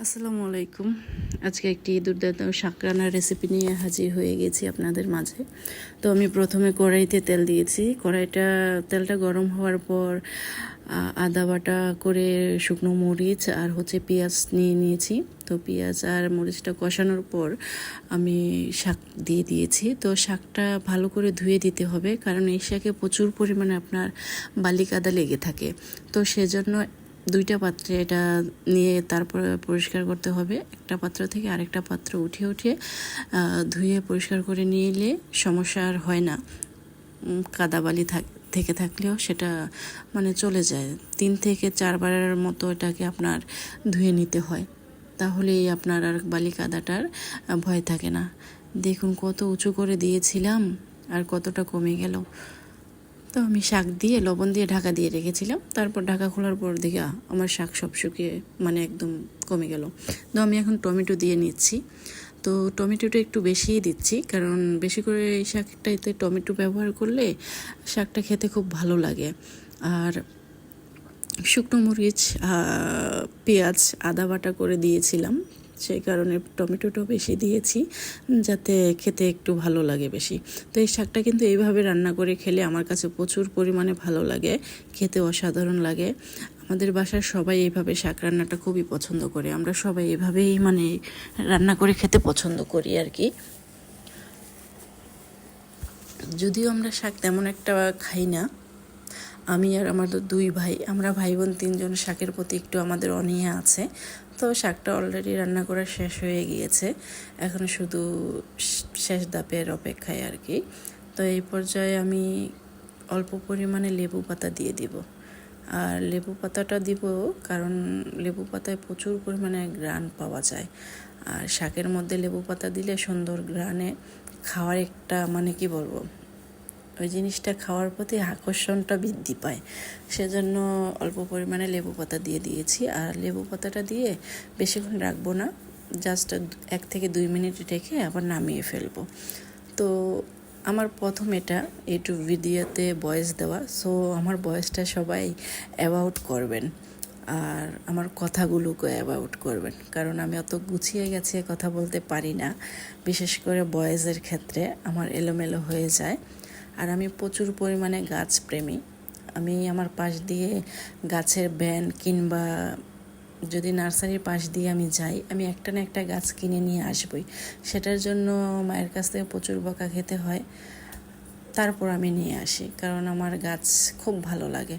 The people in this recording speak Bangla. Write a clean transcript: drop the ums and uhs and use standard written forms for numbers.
আসসালামু আলাইকুম। আজকে একটি দুর্দান্ত শাক রান্নার রেসিপি নিয়ে হাজির হয়ে গেছি আপনাদের মাঝে। তো আমি প্রথমে কড়াইতে তেল দিয়েছি। তেলটা গরম হওয়ার পর আদা বাটা করে শুকনো মরিচ আর পেঁয়াজ নিয়েছি। তো পেঁয়াজ আর মরিচটা কষানোর পর আমি শাক দিয়ে দিয়েছি। তো শাকটা ভালো করে ধুয়ে দিতে হবে, কারণ এই শাকে প্রচুর পরিমাণে আপনার বালি কাদা লেগে থাকে। তো সেজন্য দুইটা পাত্রে এটা নিয়ে তারপর পরিষ্কার করতে হবে। একটা পাত্র থেকে আরেকটা পাত্র উঠিয়ে ধুয়ে পরিষ্কার করে নিলে সমস্যা আর হয় না। কাদা বালি থেকে থাকলেও সেটা চলে যায়। 3 থেকে 4 বারের মতো এটাকে আপনার ধুয়ে নিতে হয়, তাহলেই আপনার আর বালি কাদাটার ভয় থাকে না। দেখুন কত উঁচু করে দিয়েছিলাম আর কতটা কমে গেল। তো আমি শাক দিয়ে লবণ দিয়ে ঢাকা দিয়ে রেখেছিলাম। তারপর ঢাকা খোলার পর দেখি আমার শাক সব শুকিয়ে একদম কমে গেল। তো আমি এখন টমেটো দিয়ে নিচ্ছি। তো টমেটোটা একটু বেশিই দিচ্ছি, কারণ বেশি করে এই শাকটাতে টমেটো ব্যবহার করলে শাকটা খেতে খুব ভালো লাগে। আর শুকনো মরিচ, পেঁয়াজ, আদা বাটা করে দিয়েছিলাম, সেই কারণে টমেটোটা বেশি দিয়েছি, যাতে খেতে একটু ভালো লাগে বেশি। তো এই শাকটা কিন্তু এইভাবে রান্না করে খেলে আমার কাছে প্রচুর পরিমাণে ভালো লাগে, খেতে অসাধারণ লাগে। আমাদের বাসার সবাই এইভাবে শাক রান্নাটা খুবই পছন্দ করে। আমরা সবাই এভাবেই রান্না করে খেতে পছন্দ করি আর কি। যদিও আমরা শাক তেমন একটা খাই না, আমি আর আমার 2 ভাই, আমরা ভাই বোন 3 জন শাকের প্রতি একটু আমাদের অনীহা আছে। তো শাকটা অলরেডি রান্না করা শেষ হয়ে গিয়েছে, এখন শুধু শেষ ধাপের অপেক্ষায় আর কি। তো এই পর্যায়ে আমি অল্প পরিমাণে লেবু পাতা দিয়ে দিব। আর লেবু পাতাটা দিব কারণ লেবু পাতায় প্রচুর পরিমাণে ঘ্রাণ পাওয়া যায়, আর শাকের মধ্যে লেবু পাতা দিলে সুন্দর ঘ্রাণে খাওয়ার একটা কি বলবো, ওই জিনিসটা খাওয়ার প্রতি আকর্ষণটা বৃদ্ধি পায়। সেজন্য অল্প পরিমাণে লেবু পাতা দিয়ে দিয়েছি। আর লেবু পাতাটা দিয়ে বেশিক্ষণ রাখবো না, জাস্ট 1 থেকে 2 মিনিট রেখে আবার নামিয়ে ফেলবো। তো আমার প্রথম এটা ইউটিউব ভিডিওতে ভয়েস দেওয়া, সো আমার ভয়েসটা সবাই অ্যাবাউট করবেন আর আমার কথাগুলোকে অ্যাবাউট করবেন, কারণ আমি অত গুছিয়ে গেছে কথা বলতে পারি না। বিশেষ করে ভয়েসের ক্ষেত্রে আমার এলোমেলো হয়ে যায়। আর আমি প্রচুর পরিমাণে গাছপ্রেমী। আমি আমার পাশ দিয়ে গাছের ভ্যান কিংবা যদি নার্সারির পাশ দিয়ে আমি যাই, আমি একটা না একটা গাছ কিনে নিয়ে আসবই। সেটার জন্য মায়ের কাছ থেকে প্রচুর বকা খেতে হয়, তারপর আমি নিয়ে আসি, কারণ আমার গাছ খুব ভালো লাগে।